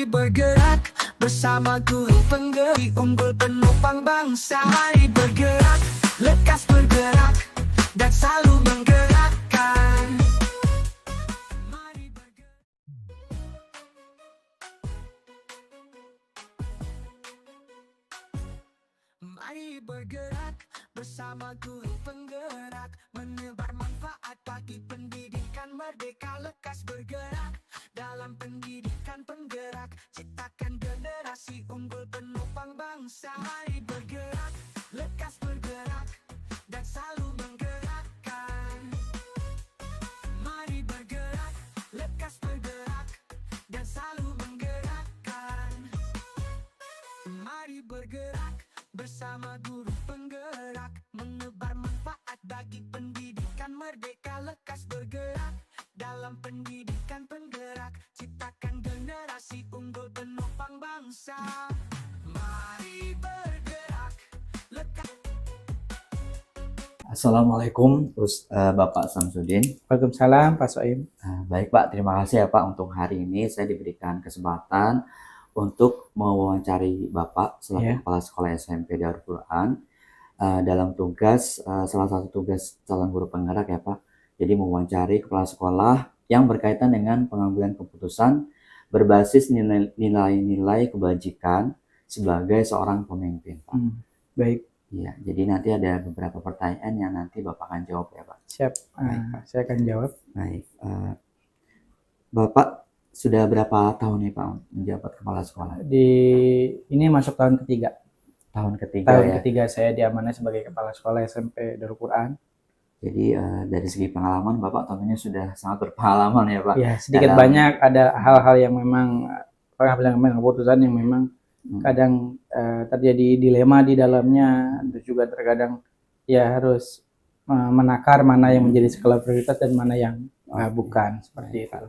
bergerak bersama guru penggerak unggul penopang bangsa. Mari bergerak, lekas bergerak dan selalu menggerakkan. Mari bergerak. Mari bergerak bersama guru penggerak, menebar manfaat bagi pendidikan merdeka. Lekas bergerak dalam pendidikan penggerak, ciptakan generasi unggul penopang bangsa. Mari bergerak, lekas bergerak dan selalu menggerakkan. Mari bergerak, lekas bergerak dan selalu menggerakkan. Mari bergerak bersama guru penggerak, menebar manfaat bagi pendidikan merdeka. Lekas bergerak dalam pendidikan penggerak, ciptakan generasi unggul penopang bangsa. Mari bergerak, lekas. Assalamualaikum, Bapak Samsudin. Waalaikumsalam, Pak Soim. Baik Pak, terima kasih ya Pak. Untuk hari ini saya diberikan kesempatan untuk mewawancari Bapak selaku Kepala Sekolah SMP Darul Quran dalam tugas, salah satu tugas calon guru penggerak ya Pak. Jadi mewawancari kepala sekolah yang berkaitan dengan pengambilan keputusan berbasis nilai-nilai kebajikan sebagai seorang pemimpin Pak. Baik. Iya, jadi nanti ada beberapa pertanyaan yang nanti Bapak akan jawab ya Pak. Siap, saya akan jawab. Baik, Bapak sudah berapa tahun nih Pak menjabat kepala sekolah? Ini masuk tahun ketiga. Tahun ketiga Tahun ya. ketiga saya diamanai sebagai kepala sekolah SMP Darul Quran. Jadi dari segi pengalaman Bapak tentunya sudah sangat berpengalaman ya Pak. Ya, sedikit banyak ada hal-hal yang memang pengambilan keputusan yang memang kadang terjadi dilema di dalamnya, terus juga terkadang ya harus menakar mana yang menjadi skala prioritas dan mana yang bukan, seperti itu.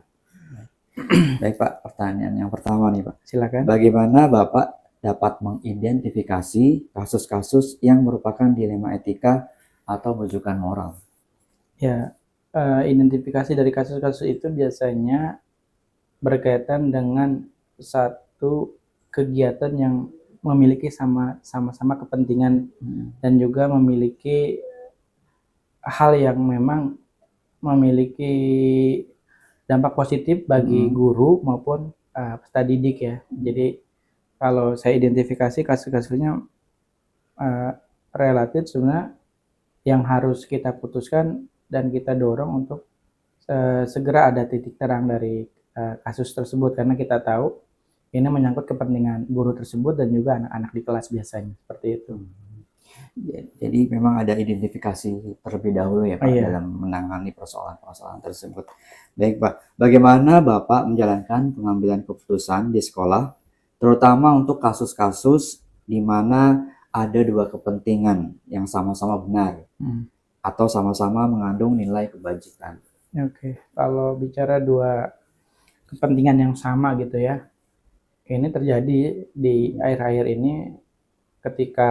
Baik Pak, pertanyaan yang pertama nih Pak. Silakan. Bagaimana Bapak dapat mengidentifikasi kasus-kasus yang merupakan dilema etika atau rujukan moral? Ya, identifikasi dari kasus-kasus itu biasanya berkaitan dengan satu kegiatan yang memiliki sama-sama kepentingan dan juga memiliki hal yang memang memiliki dampak positif bagi guru maupun peserta didik ya. Jadi kalau saya identifikasi kasus-kasusnya relatif sebenarnya yang harus kita putuskan dan kita dorong untuk segera ada titik terang dari kasus tersebut, karena kita tahu ini menyangkut kepentingan guru tersebut dan juga anak-anak di kelas biasanya, seperti itu. Jadi memang ada identifikasi terlebih dahulu ya Pak dalam menangani persoalan-persoalan tersebut. Baik Pak, bagaimana Bapak menjalankan pengambilan keputusan di sekolah, terutama untuk kasus-kasus di mana ada dua kepentingan yang sama-sama benar atau sama-sama mengandung nilai kebajikan? Oke, kalau bicara dua kepentingan yang sama gitu ya, ini terjadi di akhir-akhir ini ketika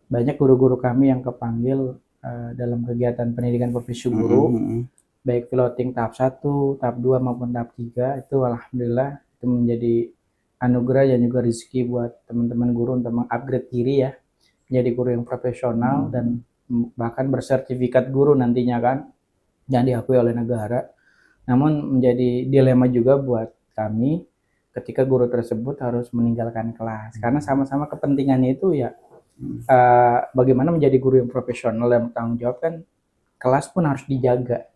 banyak guru-guru kami yang kepanggil dalam kegiatan pendidikan profesi guru, baik piloting tahap 1, tahap 2 maupun tahap 3, itu alhamdulillah itu menjadi anugerah dan juga rezeki buat teman-teman guru untuk mengupgrade diri ya, menjadi guru yang profesional dan bahkan bersertifikat guru nantinya kan, yang diakui oleh negara. Namun menjadi dilema juga buat kami ketika guru tersebut harus meninggalkan kelas, karena sama-sama kepentingannya itu ya bagaimana menjadi guru yang profesional dan bertanggung jawab. Kan kelas pun harus dijaga,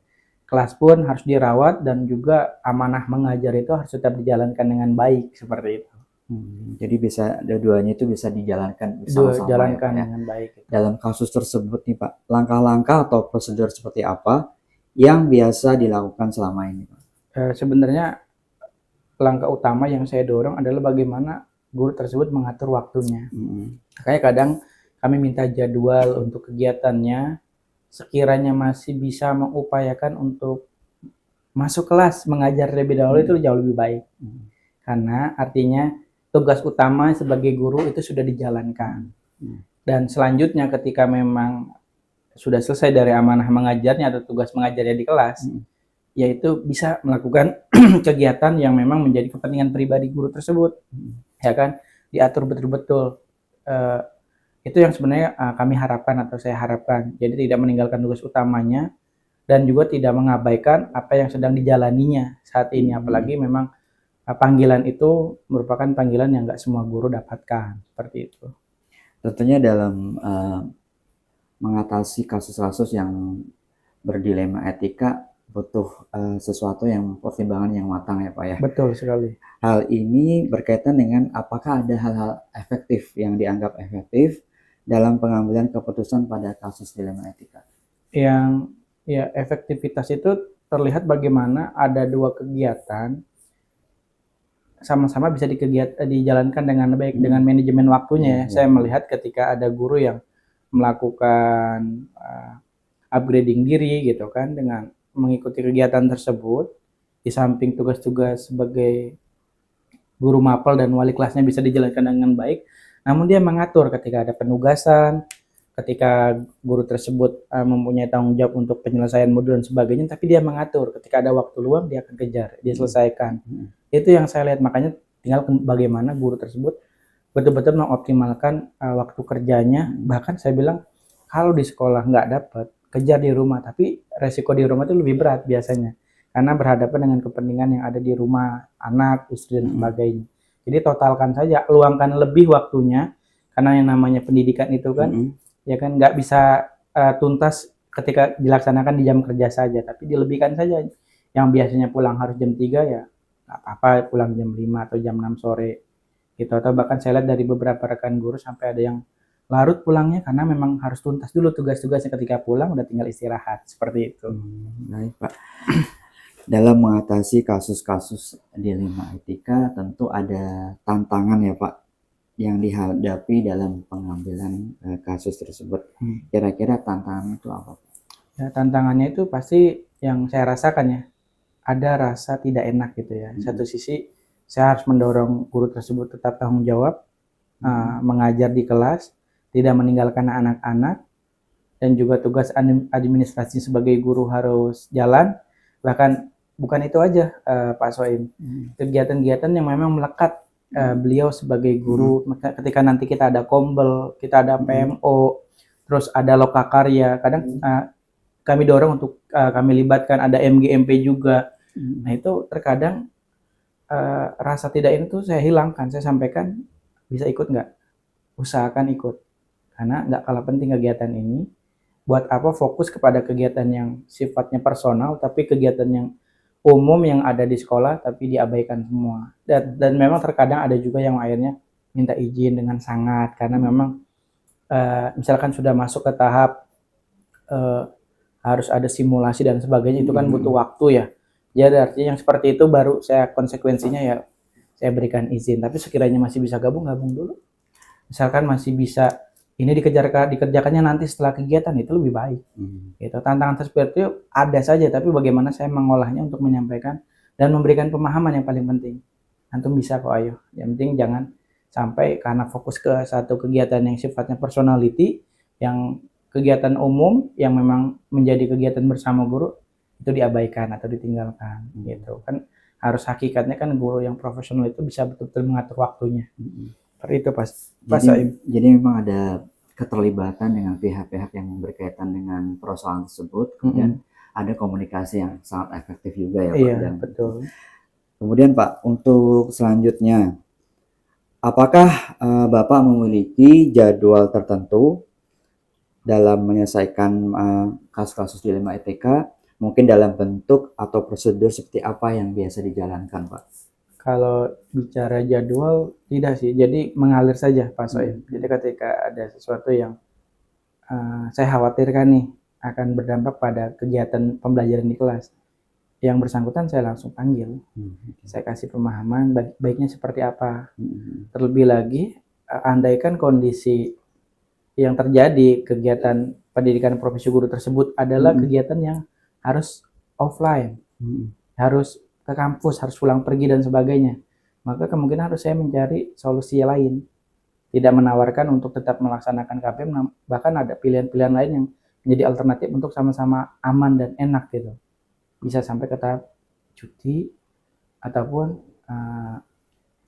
kelas pun harus dirawat, dan juga amanah mengajar itu harus tetap dijalankan dengan baik, seperti itu. Jadi bisa dua-duanya itu bisa dijalankan bersama-sama ya, dengan baik. Dalam kasus tersebut nih Pak, langkah-langkah atau prosedur seperti apa yang biasa dilakukan selama ini Pak? Sebenarnya langkah utama yang saya dorong adalah bagaimana guru tersebut mengatur waktunya. Kayak kadang kami minta jadwal untuk kegiatannya, sekiranya masih bisa mengupayakan untuk masuk kelas mengajar terlebih dahulu itu jauh lebih baik. Karena artinya tugas utama sebagai guru itu sudah dijalankan. Dan selanjutnya ketika memang sudah selesai dari amanah mengajarnya atau tugas mengajarnya di kelas, yaitu bisa melakukan kegiatan yang memang menjadi kepentingan pribadi guru tersebut, ya kan, diatur betul-betul. Uh, itu yang sebenarnya kami harapkan atau saya harapkan. Jadi tidak meninggalkan tugas utamanya dan juga tidak mengabaikan apa yang sedang dijalaninya saat ini. Apalagi memang panggilan itu merupakan panggilan yang nggak semua guru dapatkan, seperti itu. Tentunya dalam mengatasi kasus-kasus yang berdilema etika butuh sesuatu yang pertimbangan yang matang ya Pak ya. Betul sekali. Hal ini berkaitan dengan apakah ada hal-hal efektif yang dianggap efektif dalam pengambilan keputusan pada kasus dilema etika. Yang ya efektivitas itu terlihat bagaimana ada dua kegiatan sama-sama bisa dijalankan dengan baik dengan manajemen waktunya ya. Saya melihat ketika ada guru yang melakukan upgrading diri gitu kan dengan mengikuti kegiatan tersebut, di samping tugas-tugas sebagai guru mapel dan wali kelasnya bisa dijalankan dengan baik, namun dia mengatur ketika ada penugasan, ketika guru tersebut mempunyai tanggung jawab untuk penyelesaian modul dan sebagainya, tapi dia mengatur ketika ada waktu luang dia akan kejar, dia selesaikan. Itu yang saya lihat, makanya tinggal bagaimana guru tersebut betul-betul mengoptimalkan waktu kerjanya. Bahkan saya bilang kalau di sekolah nggak dapat, kejar di rumah, tapi resiko di rumah itu lebih berat biasanya karena berhadapan dengan kepentingan yang ada di rumah, anak, istri dan sebagainya. Jadi totalkan saja, luangkan lebih waktunya karena yang namanya pendidikan itu kan ya kan nggak bisa tuntas ketika dilaksanakan di jam kerja saja, tapi dilebihkan saja. Yang biasanya pulang harus jam 3 ya nggak apa-apa pulang jam 5 atau jam 6 sore gitu. Atau bahkan saya lihat dari beberapa rekan guru sampai ada yang larut pulangnya karena memang harus tuntas dulu tugas-tugasnya, ketika pulang udah tinggal istirahat, seperti itu. Baik Pak. Dalam mengatasi kasus-kasus dilema etika tentu ada tantangan ya Pak yang dihadapi dalam pengambilan kasus tersebut. Kira-kira tantangannya itu apa Pak? Ya, tantangannya itu pasti yang saya rasakan ya, ada rasa tidak enak gitu ya. Satu sisi saya harus mendorong guru tersebut tetap tanggung jawab, mengajar di kelas, tidak meninggalkan anak-anak, dan juga tugas administrasi sebagai guru harus jalan. Bahkan bukan itu aja Pak Soim, kegiatan-kegiatan yang memang melekat beliau sebagai guru, ketika nanti kita ada kombel, kita ada PMO, terus ada lokakarya, kadang kami dorong untuk kami libatkan, ada MGMP juga. Nah itu terkadang rasa tidak ini tuh saya hilangkan, saya sampaikan bisa ikut nggak, usahakan ikut, karena nggak kalah penting kegiatan ini. Buat apa fokus kepada kegiatan yang sifatnya personal, tapi kegiatan yang umum yang ada di sekolah tapi diabaikan semua. Dan memang terkadang ada juga yang akhirnya minta izin dengan sangat, karena memang misalkan sudah masuk ke tahap harus ada simulasi dan sebagainya, itu kan butuh waktu ya. Jadi artinya yang seperti itu baru saya konsekuensinya ya saya berikan izin. Tapi sekiranya masih bisa gabung dulu. Misalkan masih bisa ini dikerjakannya nanti setelah kegiatan, itu lebih baik. Gitu. Tantangan seperti itu ada saja, tapi bagaimana saya mengolahnya untuk menyampaikan dan memberikan pemahaman yang paling penting. Antum bisa kok, ayo. Yang penting jangan sampai karena fokus ke satu kegiatan yang sifatnya personality, yang kegiatan umum yang memang menjadi kegiatan bersama guru itu diabaikan atau ditinggalkan. Gitu kan, harus hakikatnya kan guru yang profesional itu bisa betul-betul mengatur waktunya. Seperti itu Pak Soim. Jadi memang ada keterlibatan dengan pihak-pihak yang berkaitan dengan persoalan tersebut, kemudian ada komunikasi yang sangat efektif juga ya Pak. Iya, betul. Kemudian Pak, untuk selanjutnya, apakah Bapak memiliki jadwal tertentu dalam menyelesaikan kasus-kasus dilema etika, mungkin dalam bentuk atau prosedur seperti apa yang biasa dijalankan Pak? Kalau bicara jadwal tidak sih, jadi mengalir saja Pak Soim. Jadi ketika ada sesuatu yang saya khawatirkan nih akan berdampak pada kegiatan pembelajaran di kelas, yang bersangkutan saya langsung panggil. Saya kasih pemahaman baiknya seperti apa. Terlebih lagi andaikan kondisi yang terjadi kegiatan pendidikan profesi guru tersebut adalah kegiatan yang harus offline, harus ke kampus, harus pulang pergi dan sebagainya, maka kemungkinan harus saya mencari solusi lain, tidak menawarkan untuk tetap melaksanakan KPM, bahkan ada pilihan-pilihan lain yang menjadi alternatif untuk sama-sama aman dan enak gitu. bisa sampai ke tahap cuti ataupun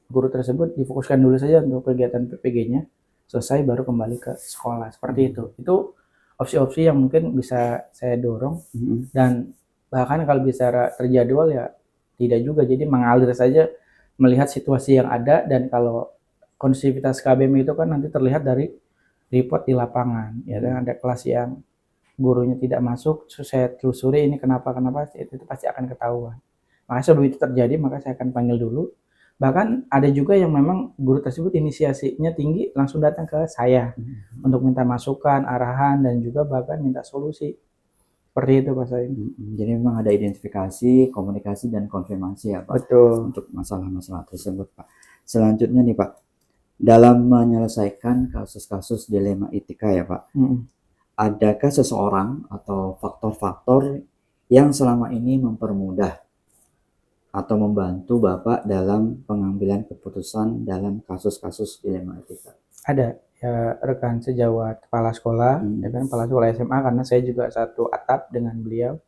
guru tersebut difokuskan dulu saja untuk kegiatan PPG-nya, selesai baru kembali ke sekolah, seperti itu. Itu opsi-opsi yang mungkin bisa saya dorong, dan bahkan kalau bicara terjadwal ya tidak juga, jadi mengalir saja melihat situasi yang ada, dan kalau kondusivitas KBM itu kan nanti terlihat dari report di lapangan, ya kan, ada kelas yang gurunya tidak masuk, saya telusuri ini kenapa, itu pasti akan ketahuan. Maka sebelum itu terjadi, maka saya akan panggil dulu. Bahkan ada juga yang memang guru tersebut inisiasinya tinggi, langsung datang ke saya untuk minta masukan, arahan, dan juga bahkan minta solusi. Seperti itu Pak Soim. Jadi memang ada identifikasi, komunikasi, dan konfirmasi ya Pak. Betul. Untuk masalah-masalah tersebut Pak. Selanjutnya nih Pak, dalam menyelesaikan kasus-kasus dilema etika ya Pak, adakah seseorang atau faktor-faktor yang selama ini mempermudah atau membantu Bapak dalam pengambilan keputusan dalam kasus-kasus dilema etika? Ada ya, rekan sejawat kepala sekolah, ya kan, kepala sekolah SMA, karena saya juga satu atap dengan beliau,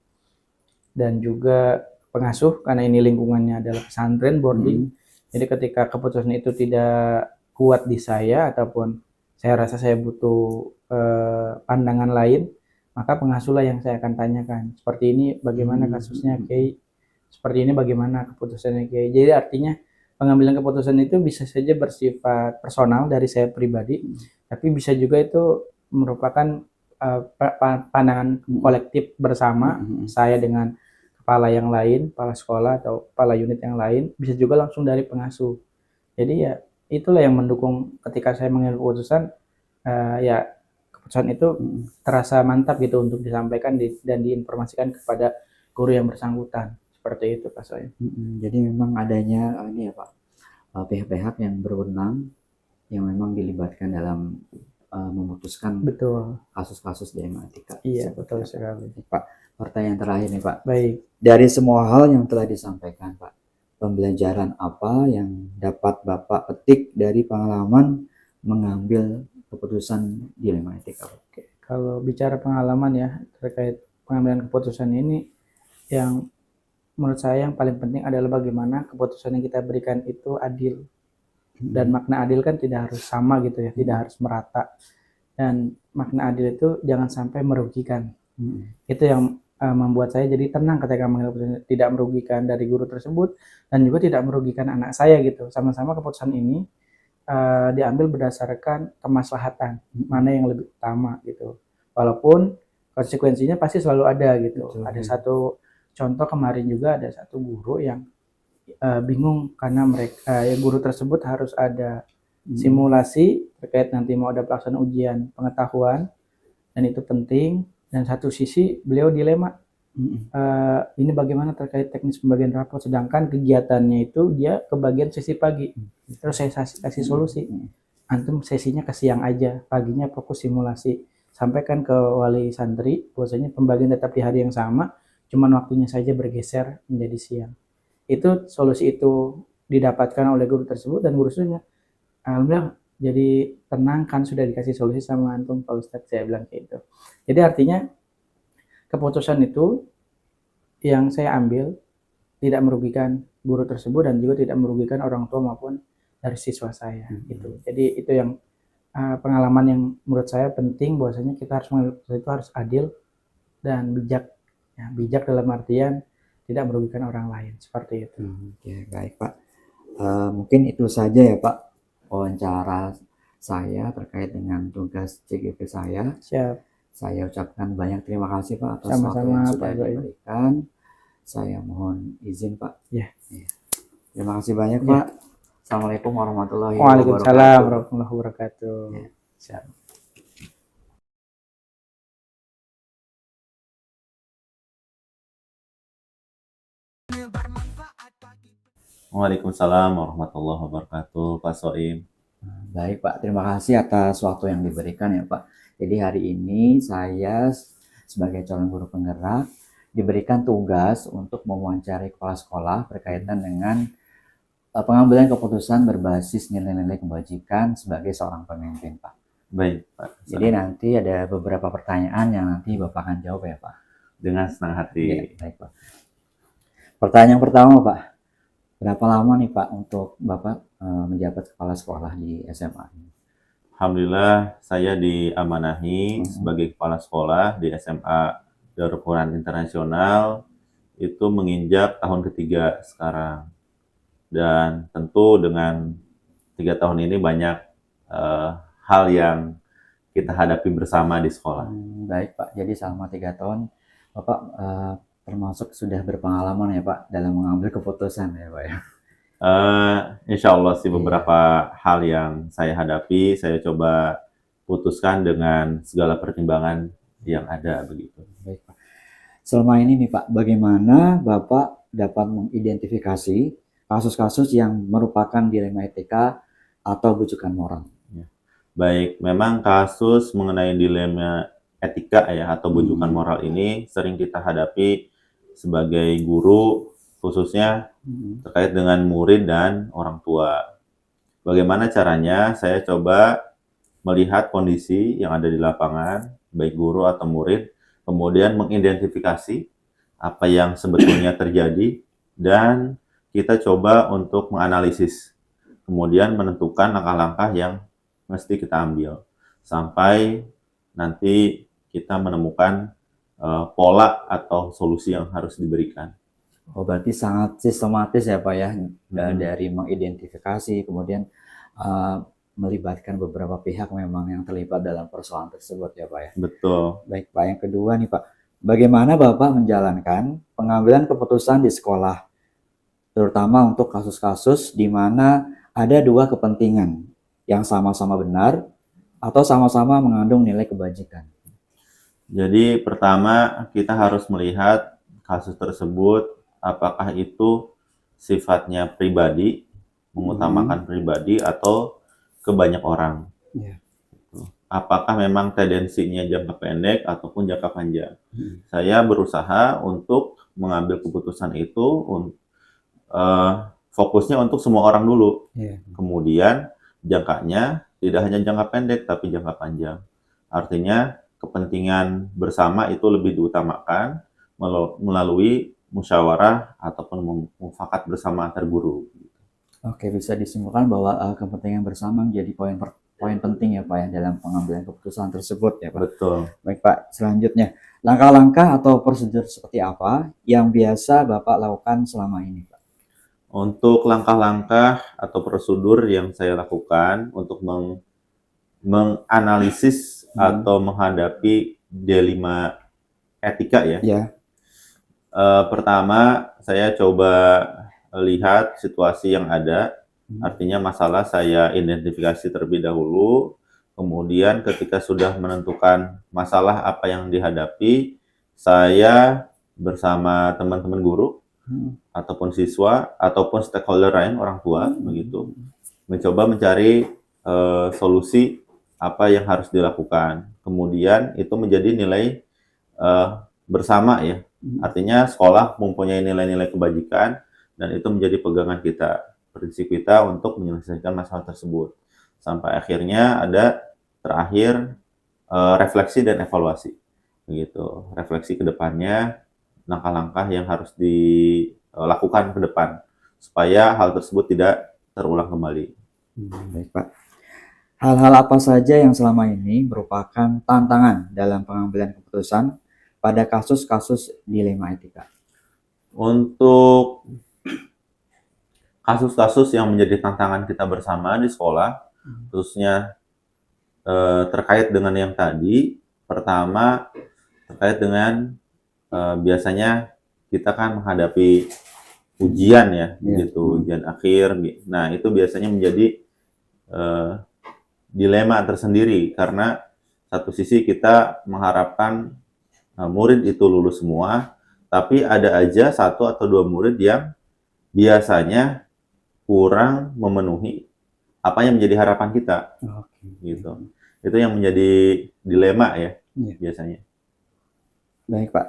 dan juga pengasuh karena ini lingkungannya adalah pesantren boarding. Jadi ketika keputusan itu tidak kuat di saya ataupun saya rasa saya butuh pandangan lain, maka pengasuhlah yang saya akan tanyakan. Seperti ini bagaimana kasusnya Kiai? Seperti ini bagaimana keputusannya Kiai? Jadi artinya pengambilan keputusan itu bisa saja bersifat personal dari saya pribadi, tapi bisa juga itu merupakan pandangan kolektif bersama, saya dengan kepala yang lain, kepala sekolah atau kepala unit yang lain, bisa juga langsung dari pengasuh. Jadi ya itulah yang mendukung ketika saya mengambil keputusan, ya keputusan itu terasa mantap gitu untuk disampaikan dan diinformasikan kepada guru yang bersangkutan. Seperti itu Pak Soim. Jadi memang adanya ini ya Pak, pihak-pihak yang berwenang yang memang dilibatkan dalam memutuskan kasus-kasus dilema etika. Iya betul sekali Pak. Pertanyaan terakhir nih Pak. Baik. Dari semua hal yang telah disampaikan Pak, pembelajaran apa yang dapat Bapak petik dari pengalaman mengambil keputusan dilema etika? Oke. Kalau bicara pengalaman ya terkait pengambilan keputusan ini, yang menurut saya yang paling penting adalah bagaimana keputusan yang kita berikan itu adil. Dan makna adil kan tidak harus sama gitu ya, tidak harus merata. Dan makna adil itu jangan sampai merugikan. Itu yang membuat saya jadi tenang ketika mengambil keputusan, tidak merugikan dari guru tersebut dan juga tidak merugikan anak saya gitu. Sama-sama keputusan ini diambil berdasarkan kemaslahatan, mana yang lebih utama gitu. Walaupun konsekuensinya pasti selalu ada gitu. Ada satu contoh kemarin juga, ada satu guru yang bingung karena mereka guru tersebut harus ada simulasi terkait nanti mau ada pelaksanaan ujian pengetahuan, dan itu penting. Dan satu sisi beliau dilema, ini bagaimana terkait teknis pembagian rapor, sedangkan kegiatannya itu dia ke bagian sesi pagi. Terus saya kasih solusi, antum sesinya ke siang aja, paginya fokus simulasi. Sampaikan ke wali santri bahwasanya pembagian tetap di hari yang sama, cuman waktunya saja bergeser menjadi siang. Itu solusi itu didapatkan oleh guru tersebut, dan guru tersebut alhamdulillah jadi tenang, kan sudah dikasih solusi sama antum Pak Ustadz, saya bilang kayak gitu. Jadi artinya keputusan itu yang saya ambil tidak merugikan guru tersebut dan juga tidak merugikan orang tua maupun dari siswa saya gitu. Jadi itu yang pengalaman yang menurut saya penting, bahwasanya kita harus mengambil keputusan itu harus adil dan bijak. Ya, bijak dalam artian tidak merugikan orang lain, seperti itu. Oke, baik Pak. Mungkin itu saja ya Pak wawancara saya terkait dengan tugas CGP saya. Siap. Saya ucapkan banyak terima kasih Pak atas waktu yang sudah diberikan. Saya mohon izin Pak. Ya. Terima kasih banyak Pak. Assalamualaikum warahmatullahi wabarakatuh. Waalaikumsalam warahmatullahi wabarakatuh. Siap. Waalaikumsalam warahmatullahi wabarakatuh, Pak Soim. Baik Pak, terima kasih atas waktu yang diberikan ya Pak. Jadi hari ini saya sebagai calon guru penggerak diberikan tugas untuk mewawancarai kepala sekolah berkaitan dengan pengambilan keputusan berbasis nilai-nilai kebajikan sebagai seorang pemimpin Pak. Baik Pak. Jadi nanti ada beberapa pertanyaan yang nanti Bapak akan jawab ya Pak. Dengan senang hati. Ya, baik Pak. Pertanyaan pertama Pak, berapa lama nih Pak untuk Bapak menjabat kepala sekolah di SMA ini? Alhamdulillah saya diamanahi sebagai kepala sekolah di SMA Darul Quran Internasional itu menginjak tahun ketiga sekarang. Dan tentu dengan 3 tahun ini banyak hal yang kita hadapi bersama di sekolah. Baik Pak, jadi selama 3 tahun Bapak termasuk sudah berpengalaman ya Pak dalam mengambil keputusan ya Pak ya. Insya Allah sih beberapa hal yang saya hadapi, saya coba putuskan dengan segala pertimbangan yang ada begitu. Baik Pak. Selama ini nih Pak, bagaimana Bapak dapat mengidentifikasi kasus-kasus yang merupakan dilema etika atau bujukan moral? Baik, memang kasus mengenai dilema etika ya atau bujukan moral ini sering kita hadapi sebagai guru, khususnya terkait dengan murid dan orang tua. Bagaimana caranya? Saya coba melihat kondisi yang ada di lapangan, baik guru atau murid, kemudian mengidentifikasi apa yang sebetulnya terjadi, dan kita coba untuk menganalisis, kemudian menentukan langkah-langkah yang mesti kita ambil, sampai nanti kita menemukan pola atau solusi yang harus diberikan. Oh, berarti sangat sistematis ya Pak ya, dari mengidentifikasi, kemudian melibatkan beberapa pihak memang yang terlibat dalam persoalan tersebut ya Pak ya. Betul. Baik Pak, yang kedua nih Pak, bagaimana Bapak menjalankan pengambilan keputusan di sekolah, terutama untuk kasus-kasus di mana ada dua kepentingan yang sama-sama benar atau sama-sama mengandung nilai kebajikan? Jadi pertama kita harus melihat kasus tersebut apakah itu sifatnya pribadi, mengutamakan pribadi atau ke banyak orang. Apakah memang tendensinya jangka pendek ataupun jangka panjang. Saya berusaha untuk mengambil keputusan itu fokusnya untuk semua orang dulu. Kemudian jangkanya tidak hanya jangka pendek tapi jangka panjang. Artinya kepentingan bersama itu lebih diutamakan melalui musyawarah ataupun mufakat bersama antar guru. Oke, bisa disimpulkan bahwa kepentingan bersama menjadi poin penting ya Pak ya dalam pengambilan keputusan tersebut ya Pak. Betul. Baik Pak, selanjutnya langkah-langkah atau prosedur seperti apa yang biasa Bapak lakukan selama ini Pak? Untuk langkah-langkah atau prosedur yang saya lakukan untuk menganalisis atau menghadapi dilema etika ya. Pertama, saya coba lihat situasi yang ada, artinya masalah saya identifikasi terlebih dahulu, kemudian ketika sudah menentukan masalah apa yang dihadapi, saya bersama teman-teman guru ataupun siswa ataupun stakeholder lain, orang tua begitu, mencoba mencari solusi apa yang harus dilakukan. Kemudian itu menjadi nilai bersama ya. Artinya sekolah mempunyai nilai-nilai kebajikan dan itu menjadi pegangan kita, prinsip kita untuk menyelesaikan masalah tersebut. Sampai akhirnya ada terakhir refleksi dan evaluasi. Begitu. Refleksi ke depannya, langkah-langkah yang harus dilakukan ke depan supaya hal tersebut tidak terulang kembali. Baik Pak. Hal-hal apa saja yang selama ini merupakan tantangan dalam pengambilan keputusan pada kasus-kasus dilema etika? Untuk kasus-kasus yang menjadi tantangan kita bersama di sekolah, khususnya terkait dengan yang tadi, pertama terkait dengan biasanya kita kan menghadapi ujian ya, begitu, ujian akhir. Nah, itu biasanya menjadi dilema tersendiri karena satu sisi kita mengharapkan murid itu lulus semua, tapi ada aja 1 atau 2 murid yang biasanya kurang memenuhi apa yang menjadi harapan kita. Gitu. Itu yang menjadi dilema ya, biasanya. Baik Pak,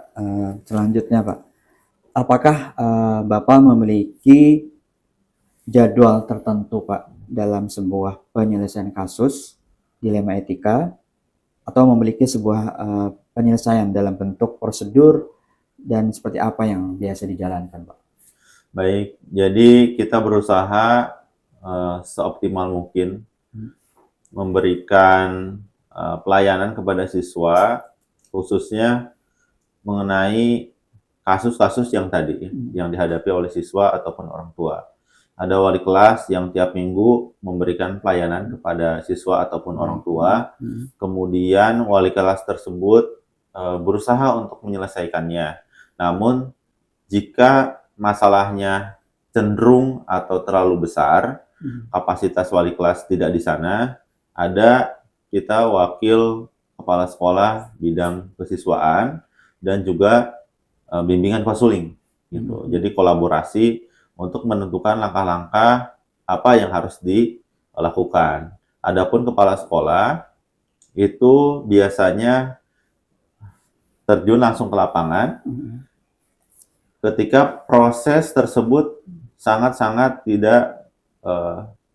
selanjutnya Pak, apakah Bapak memiliki jadwal tertentu Pak dalam sebuah penyelesaian kasus dilema etika atau memiliki sebuah penyelesaian dalam bentuk prosedur dan seperti apa yang biasa dijalankan Pak? Baik, jadi kita berusaha seoptimal mungkin memberikan pelayanan kepada siswa, khususnya mengenai kasus-kasus yang tadi yang dihadapi oleh siswa ataupun orang tua. Ada wali kelas yang tiap minggu memberikan pelayanan kepada siswa ataupun orang tua, kemudian wali kelas tersebut berusaha untuk menyelesaikannya. Namun, jika masalahnya cenderung atau terlalu besar, kapasitas wali kelas tidak di sana, ada kita wakil kepala sekolah bidang kesiswaan dan juga bimbingan konseling gitu. Jadi kolaborasi untuk menentukan langkah-langkah apa yang harus dilakukan. Adapun kepala sekolah itu biasanya terjun langsung ke lapangan ketika proses tersebut sangat-sangat tidak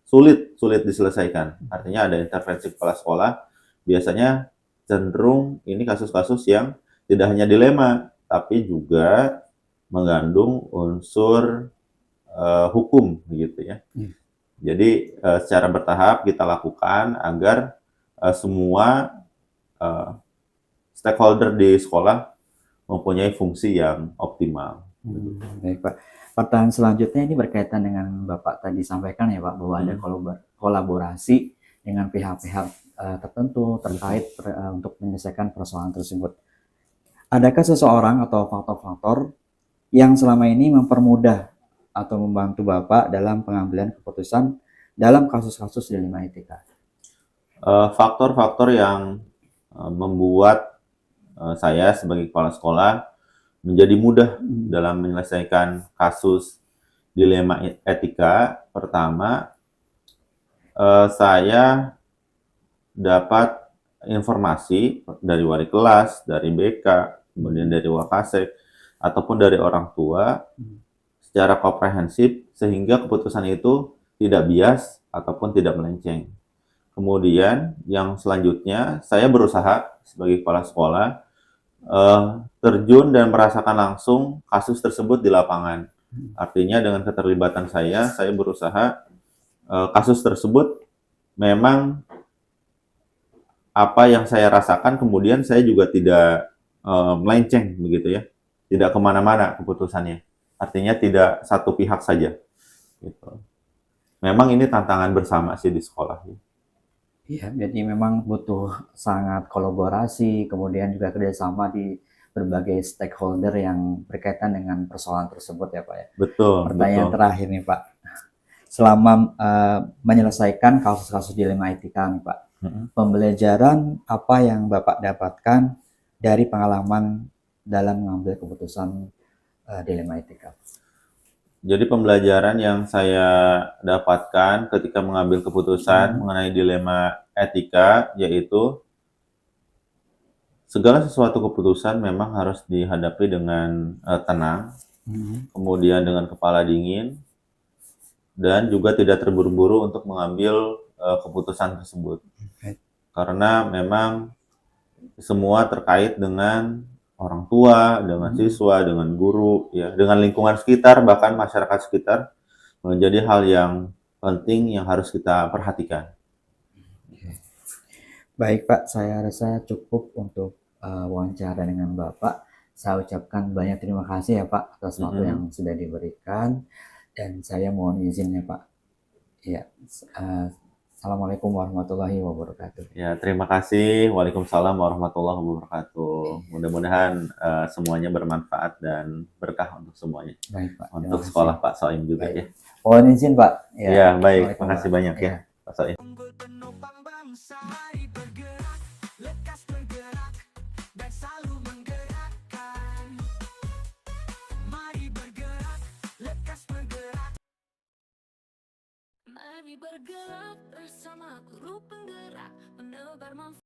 sulit diselesaikan. Artinya ada intervensi kepala sekolah, biasanya cenderung ini kasus-kasus yang tidak hanya dilema, tapi juga mengandung unsur hukum gitu ya. Jadi secara bertahap kita lakukan agar semua stakeholder di sekolah mempunyai fungsi yang optimal. Baik Pak. Pertanyaan selanjutnya ini berkaitan dengan Bapak tadi sampaikan ya Pak, bahwa ada kolaborasi dengan pihak-pihak tertentu terkait untuk menyelesaikan persoalan tersebut. Adakah seseorang atau faktor-faktor yang selama ini mempermudah atau membantu Bapak dalam pengambilan keputusan dalam kasus-kasus dilema etika? Faktor-faktor yang membuat saya sebagai kepala sekolah menjadi mudah dalam menyelesaikan kasus dilema etika. Pertama, saya dapat informasi dari wali kelas, dari BK, kemudian dari Wakasek, ataupun dari orang tua secara komprehensif sehingga keputusan itu tidak bias ataupun tidak melenceng. Kemudian yang selanjutnya saya berusaha sebagai kepala sekolah terjun dan merasakan langsung kasus tersebut di lapangan. Artinya dengan keterlibatan saya berusaha kasus tersebut memang apa yang saya rasakan, kemudian saya juga tidak melenceng begitu ya, tidak kemana-mana keputusannya. Artinya tidak satu pihak saja. Gitu. Memang ini tantangan bersama sih di sekolah. Iya, jadi memang butuh sangat kolaborasi, kemudian juga kerjasama di berbagai stakeholder yang berkaitan dengan persoalan tersebut ya Pak ya. Betul. Pertanyaan terakhir nih Pak, selama menyelesaikan kasus-kasus dilema etika nih Pak, pembelajaran apa yang Bapak dapatkan dari pengalaman dalam mengambil keputusan dilema etika? Jadi pembelajaran yang saya dapatkan ketika mengambil keputusan mengenai dilema etika yaitu segala sesuatu keputusan memang harus dihadapi dengan tenang, kemudian dengan kepala dingin, dan juga tidak terburu-buru untuk mengambil keputusan tersebut. Karena memang semua terkait dengan orang tua, dengan siswa, dengan guru, ya, dengan lingkungan sekitar, bahkan masyarakat sekitar, menjadi hal yang penting yang harus kita perhatikan. Baik Pak, saya rasa cukup untuk wawancara dengan Bapak. Saya ucapkan banyak terima kasih ya Pak atas waktu yang sudah diberikan, dan saya mohon izin ya Pak. Ya, Assalamualaikum warahmatullahi wabarakatuh. Ya, terima kasih. Waalaikumsalam warahmatullahi wabarakatuh. Mudah-mudahan semuanya bermanfaat dan berkah untuk semuanya. Baik Pak. Untuk sekolah Pak Soim juga ya. Mohon izin Pak. Ya, baik. Terima kasih banyak ya Pak Soim. Unggul penopang bangsa, mari bergerak, lekas bergerak, dan selalu menggerakkan. Mari bergerak, lekas bergerak. Mari bergerak bersama guru penggerak, menebar manfaat.